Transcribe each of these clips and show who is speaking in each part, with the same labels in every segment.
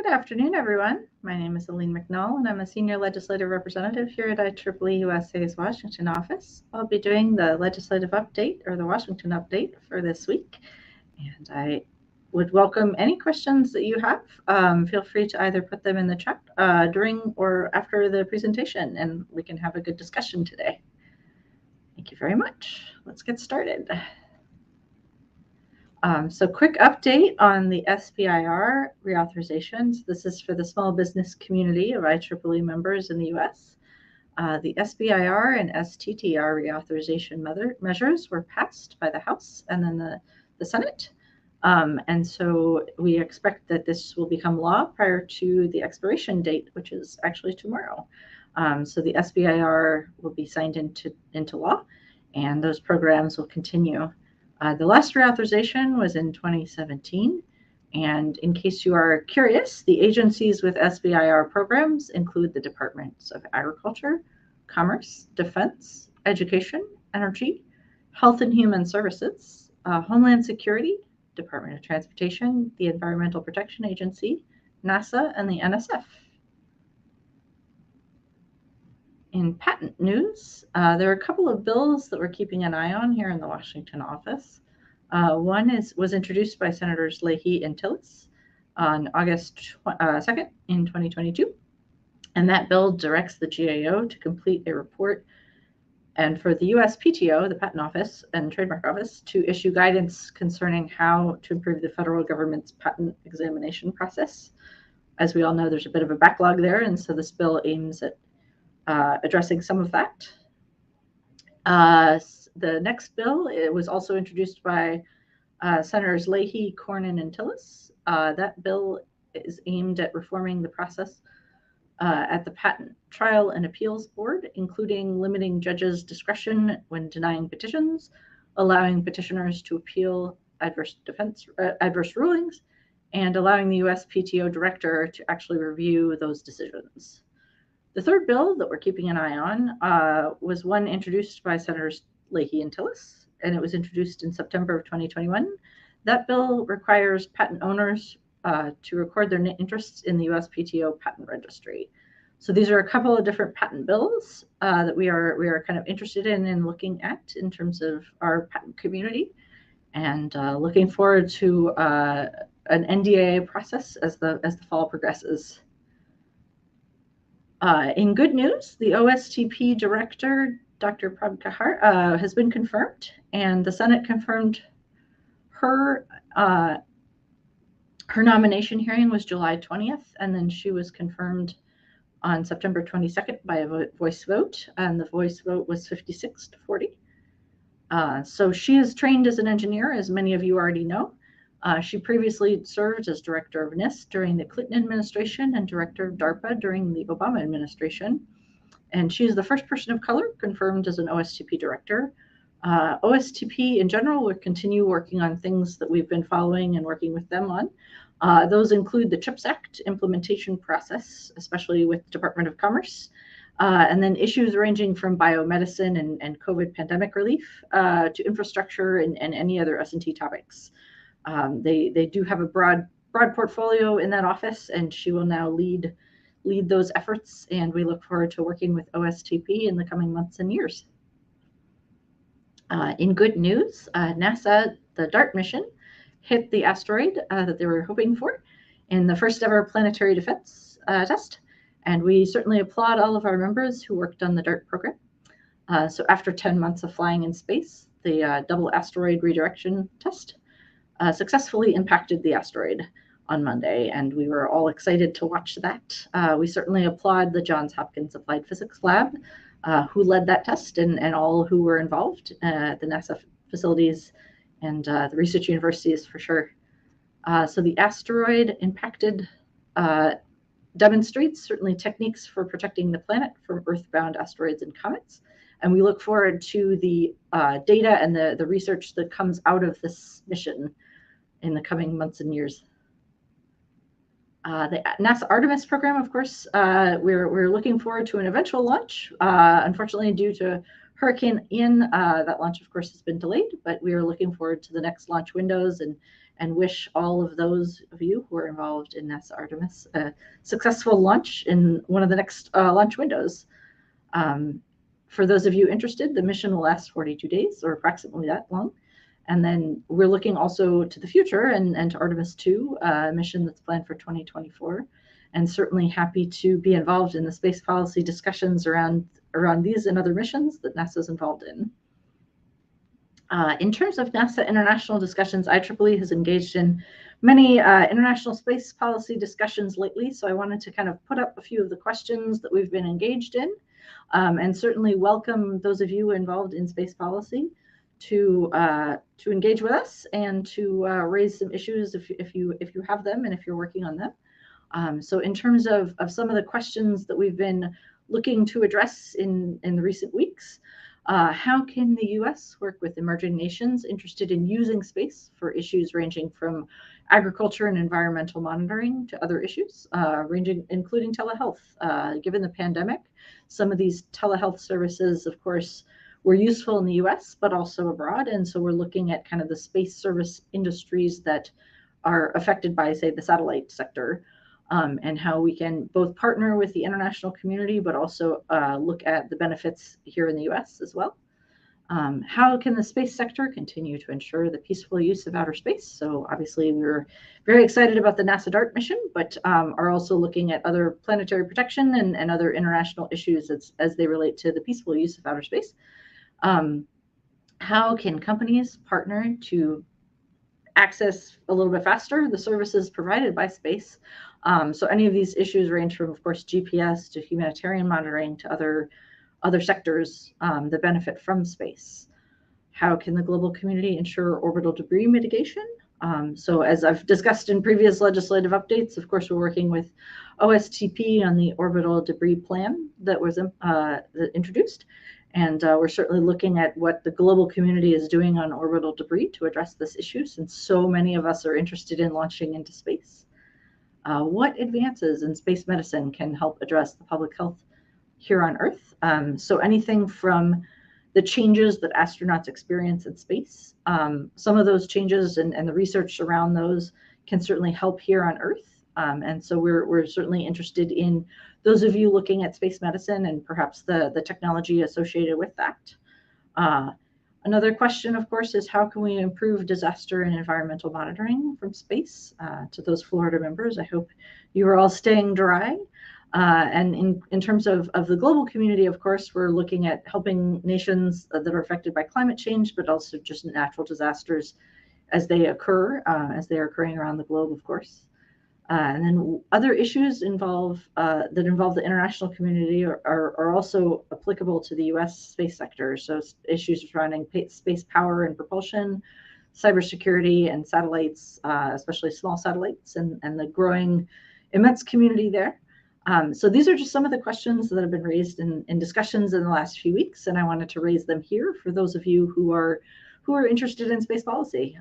Speaker 1: Good afternoon, everyone. My name is Aline McNall, and I'm a Senior Legislative Representative here at IEEE-USA's Washington office. I'll be doing the legislative update, or the Washington update, for this week. And I would welcome any questions that you have. Feel free to either put them in the chat during or after the presentation, and we can have a good discussion today. Thank you very much. Let's get started. So quick update on the SBIR reauthorizations. This is for the small business community of IEEE members in the U.S. The SBIR and STTR reauthorization measures were passed by the House and then the Senate. And so we expect that this will become law prior to the expiration date, which is actually tomorrow. So the SBIR will be signed into law, and those programs will continue. The last reauthorization was in 2017, and in case you are curious, the agencies with SBIR programs include the Departments of Agriculture, Commerce, Defense, Education, Energy, Health and Human Services, Homeland Security, Department of Transportation, the Environmental Protection Agency, NASA, and the NSF. In patent news, there are a couple of bills that we're keeping an eye on here in the Washington office. One was introduced by Senators Leahy and Tillis on August 2nd in 2022. And that bill directs the GAO to complete a report and for the USPTO, the Patent Office and Trademark Office, to issue guidance concerning how to improve the federal government's patent examination process. As we all know, there's a bit of a backlog there, and so this bill aims at addressing some of that. The next bill, it was also introduced by Senators Leahy, Cornyn, and Tillis. That bill is aimed at reforming the process at the Patent Trial and Appeals Board, including limiting judges' discretion when denying petitions, allowing petitioners to appeal adverse rulings, and allowing the USPTO director to actually review those decisions. The third bill that we're keeping an eye on was one introduced by Senators Leahy and Tillis, and it was introduced in September of 2021. That bill requires patent owners to record their interests in the USPTO patent registry. So these are a couple of different patent bills that we are kind of interested in looking at in terms of our patent community, and looking forward to an NDAA process as the fall progresses. In good news, the OSTP director, Dr. Prabhakar Kahar, has been confirmed, and the Senate confirmed her nomination hearing was July 20th, and then she was confirmed on September 22nd by a voice vote, and the voice vote was 56-40. So she is trained as an engineer, as many of you already know. She previously served as director of NIST during the Clinton administration and director of DARPA during the Obama administration. And she is the first person of color confirmed as an OSTP director. OSTP in general will continue working on things that we've been following and working with them on. Those include the CHIPS Act implementation process, especially with the Department of Commerce, and then issues ranging from biomedicine and COVID pandemic relief to infrastructure and any other S&T topics. They do have a broad portfolio in that office, and she will now lead those efforts, and we look forward to working with OSTP in the coming months and years. In good news, NASA, the DART mission, hit the asteroid that they were hoping for in the first ever planetary defense test, and we certainly applaud all of our members who worked on the DART program. So after 10 months of flying in space, the double asteroid redirection test successfully impacted the asteroid on Monday, and we were all excited to watch that. We certainly applaud the Johns Hopkins Applied Physics Lab, who led that test, and all who were involved at the NASA facilities and the research universities for sure. So the asteroid impacted demonstrates certainly techniques for protecting the planet from Earth-bound asteroids and comets. And we look forward to the data and the research that comes out of this mission in the coming months and years. The NASA Artemis program, of course, we're looking forward to an eventual launch. Unfortunately, due to Hurricane Ian, that launch, of course, has been delayed, but we are looking forward to the next launch windows and wish all of those of you who are involved in NASA Artemis a successful launch in one of the next launch windows. For those of you interested, the mission will last 42 days or approximately that long. And then we're looking also to the future and to Artemis 2, a mission that's planned for 2024. And certainly happy to be involved in the space policy discussions around these and other missions that NASA is involved in. In terms of NASA international discussions, IEEE has engaged in many international space policy discussions lately. So I wanted to kind of put up a few of the questions that we've been engaged in, and certainly welcome those of you involved in space policy to engage with us and to raise some issues if you have them and if you're working on them. So in terms of some of the questions that we've been looking to address in the recent weeks, how can the U.S. work with emerging nations interested in using space for issues ranging from agriculture and environmental monitoring to other issues, including telehealth? Given the pandemic, some of these telehealth services, of course, were useful in the U.S., but also abroad. And so we're looking at kind of the space service industries that are affected by, say, the satellite sector, and how we can both partner with the international community, but also look at the benefits here in the U.S. as well. How can the space sector continue to ensure the peaceful use of outer space? So obviously we're very excited about the NASA DART mission, but are also looking at other planetary protection and other international issues as they relate to the peaceful use of outer space. How can companies partner to access a little bit faster the services provided by space? So any of these issues range from, of course, GPS to humanitarian monitoring to other sectors that benefit from space. How can the global community ensure orbital debris mitigation? So as I've discussed in previous legislative updates, of course, we're working with OSTP on the orbital debris plan that was introduced. And we're certainly looking at what the global community is doing on orbital debris to address this issue, since so many of us are interested in launching into space. What advances in space medicine can help address the public health here on Earth? So anything from the changes that astronauts experience in space, some of those changes and the research around those can certainly help here on Earth. And so we're certainly interested in those of you looking at space medicine and perhaps the technology associated with that. Another question, of course, is how can we improve disaster and environmental monitoring from space? To those Florida members, I hope you are all staying dry. And in terms of the global community, of course, we're looking at helping nations that are affected by climate change, but also just natural disasters as they occur, as they are occurring around the globe, of course. And then other issues that involve the international community are also applicable to the U.S. space sector. So issues surrounding space power and propulsion, cybersecurity and satellites, especially small satellites, and the growing immense community there. So these are just some of the questions that have been raised in discussions in the last few weeks, and I wanted to raise them here for those of you who are interested in space policy.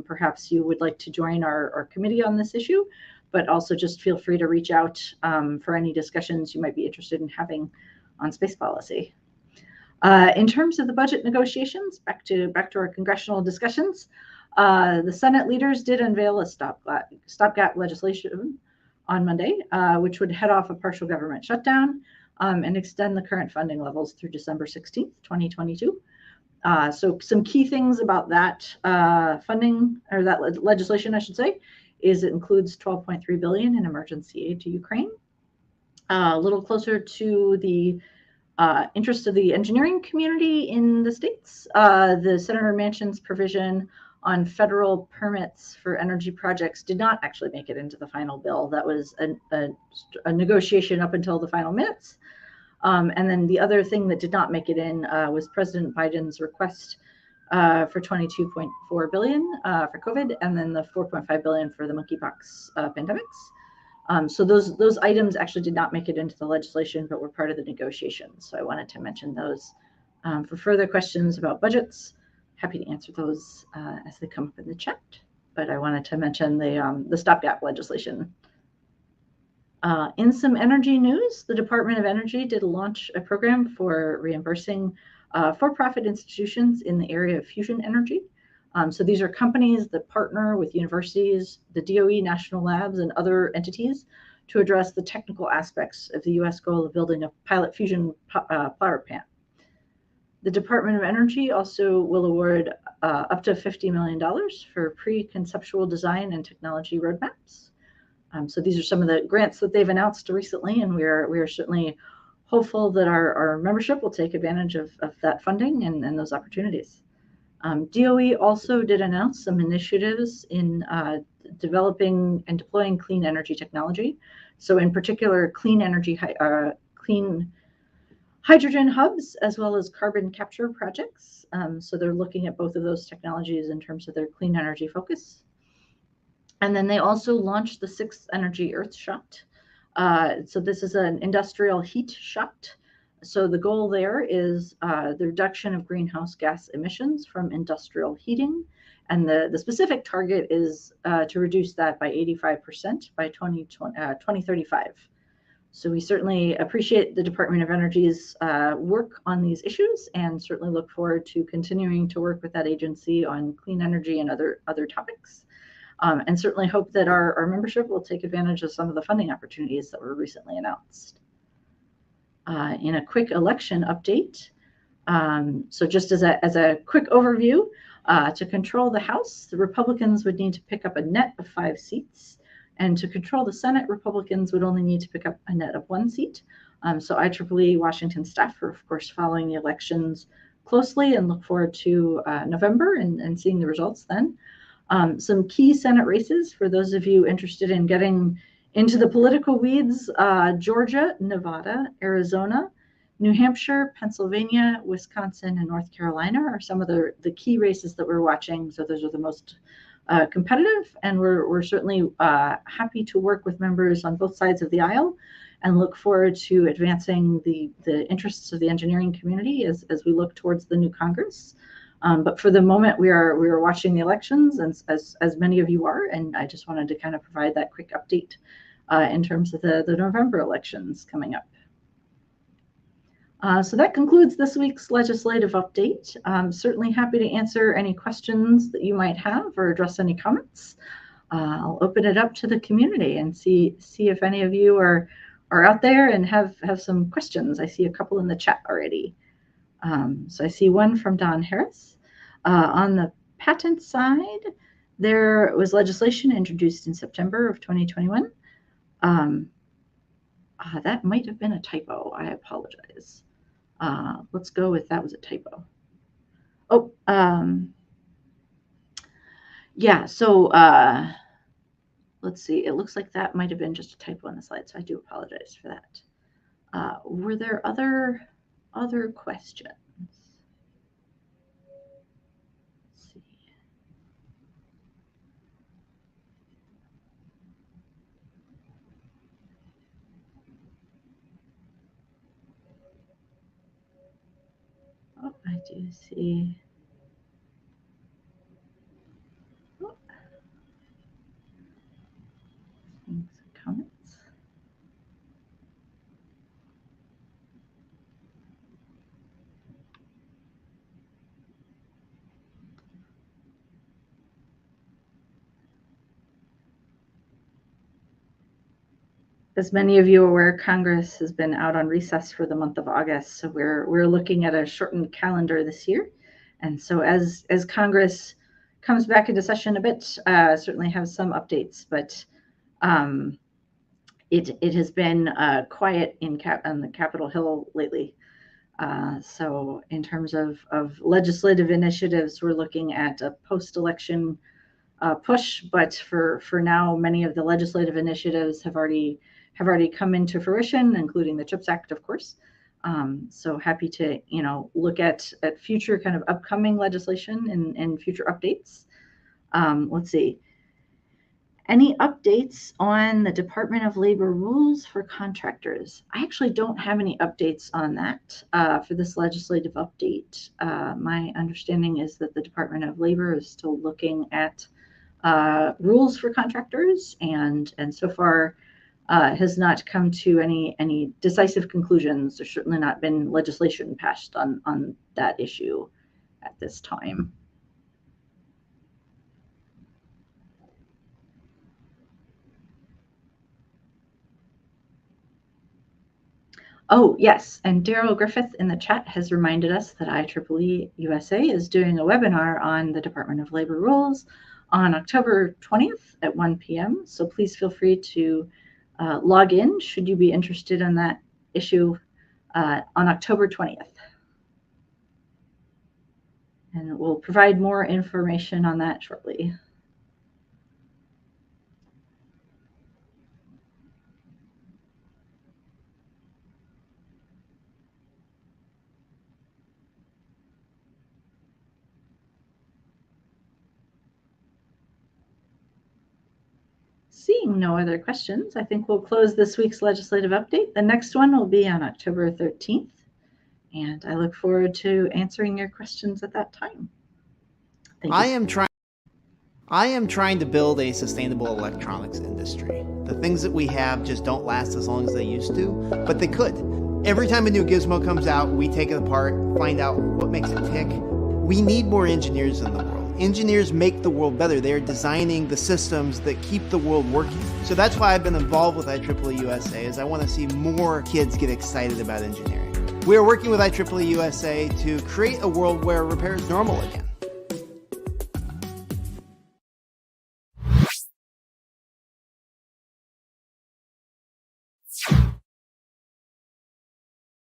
Speaker 1: Perhaps you would like to join our committee on this issue, but also just feel free to reach out for any discussions you might be interested in having on space policy. In terms of the budget negotiations, back to our congressional discussions, the Senate leaders did unveil a stopgap legislation on Monday, which would head off a partial government shutdown and extend the current funding levels through December 16th, 2022. So some key things about that funding, or that legislation, I should say, is it includes $12.3 billion in emergency aid to Ukraine. A little closer to the interest of the engineering community in the states, the Senator Manchin's provision on federal permits for energy projects did not actually make it into the final bill. That was a negotiation up until the final minutes. And then the other thing that did not make it in was President Biden's request for $22.4 billion for COVID, and then the $4.5 billion for the monkeypox pandemics. So those items actually did not make it into the legislation, but were part of the negotiations. So I wanted to mention those. For further questions about budgets, happy to answer those as they come up in the chat. But I wanted to mention the stopgap legislation. In some energy news, the Department of Energy did launch a program for reimbursing for-profit institutions in the area of fusion energy. So these are companies that partner with universities, the DOE national labs, and other entities to address the technical aspects of the U.S. goal of building a pilot fusion power plant. The Department of Energy also will award up to $50 million for pre-conceptual design and technology roadmaps. So these are some of the grants that they've announced recently, and we are certainly hopeful that our membership will take advantage of that funding and those opportunities. DOE also did announce some initiatives in developing and deploying clean energy technology. So in particular, clean hydrogen hubs, as well as carbon capture projects. So they're looking at both of those technologies in terms of their clean energy focus. And then they also launched the 6th Energy Earth Shot. So this is an industrial heat shot. So the goal there is the reduction of greenhouse gas emissions from industrial heating. And the specific target is to reduce that by 85% by 2035. So we certainly appreciate the Department of Energy's work on these issues, and certainly look forward to continuing to work with that agency on clean energy and other topics. And certainly hope that our membership will take advantage of some of the funding opportunities that were recently announced. In a quick election update, so just as a quick overview, to control the House, the Republicans would need to pick up a net of 5 seats. And to control the Senate, Republicans would only need to pick up a net of 1 seat. So IEEE Washington staff are, of course, following the elections closely and look forward to November and seeing the results then. Some key Senate races for those of you interested in getting into the political weeds: Georgia, Nevada, Arizona, New Hampshire, Pennsylvania, Wisconsin, and North Carolina are some of the key races that we're watching. So those are the most competitive, and we're certainly happy to work with members on both sides of the aisle and look forward to advancing the interests of the engineering community as we look towards the new Congress. But for the moment, we are watching the elections, and as many of you are, and I just wanted to kind of provide that quick update in terms of the November elections coming up. So that concludes this week's legislative update. I'm certainly happy to answer any questions that you might have or address any comments. I'll open it up to the community and see if any of you are out there and have some questions. I see a couple in the chat already. So I see one from Don Harris. On the patent side, there was legislation introduced in September of 2021. That might have been a typo. I apologize. Let's go with that was a typo. Oh, yeah, so let's see. It looks like that might have been just a typo on the slide, so I do apologize for that. Were there other questions? Let's see. Oh, I do see. Oh. Some comments. As many of you are aware, Congress has been out on recess for the month of August, so we're looking at a shortened calendar this year. And so as Congress comes back into session a bit, certainly have some updates, but it has been quiet on the Capitol Hill lately. So in terms of legislative initiatives, we're looking at a post-election push, but for now, many of the legislative initiatives have already come into fruition, including the CHIPS Act, of course. So happy to look at future kind of upcoming legislation and future updates. Let's see. Any updates on the Department of Labor rules for contractors? I actually don't have any updates on that for this legislative update. My understanding is that the Department of Labor is still looking at rules for contractors, and so far has not come to any decisive conclusions. There's certainly not been legislation passed on that issue at this time. Oh, yes, and Daryl Griffith in the chat has reminded us that IEEE-USA is doing a webinar on the Department of Labor rules on October 20th at 1 p.m. So please feel free to log in should you be interested in that issue on October 20th. And we'll provide more information on that shortly. Seeing no other questions, I think we'll close this week's legislative update. The next one will be on October 13th, and I look forward to answering your questions at that time. Thank you.
Speaker 2: I am trying to build a sustainable electronics industry. The things that we have just don't last as long as they used to, but they could. Every time a new gizmo comes out, we take it apart, find out what makes it tick. We need more engineers in the world. Engineers make the world better. They are designing the systems that keep the world working. So that's why I've been involved with IEEE-USA, is I want to see more kids get excited about engineering. We are working with IEEE-USA to create a world where repair is normal again.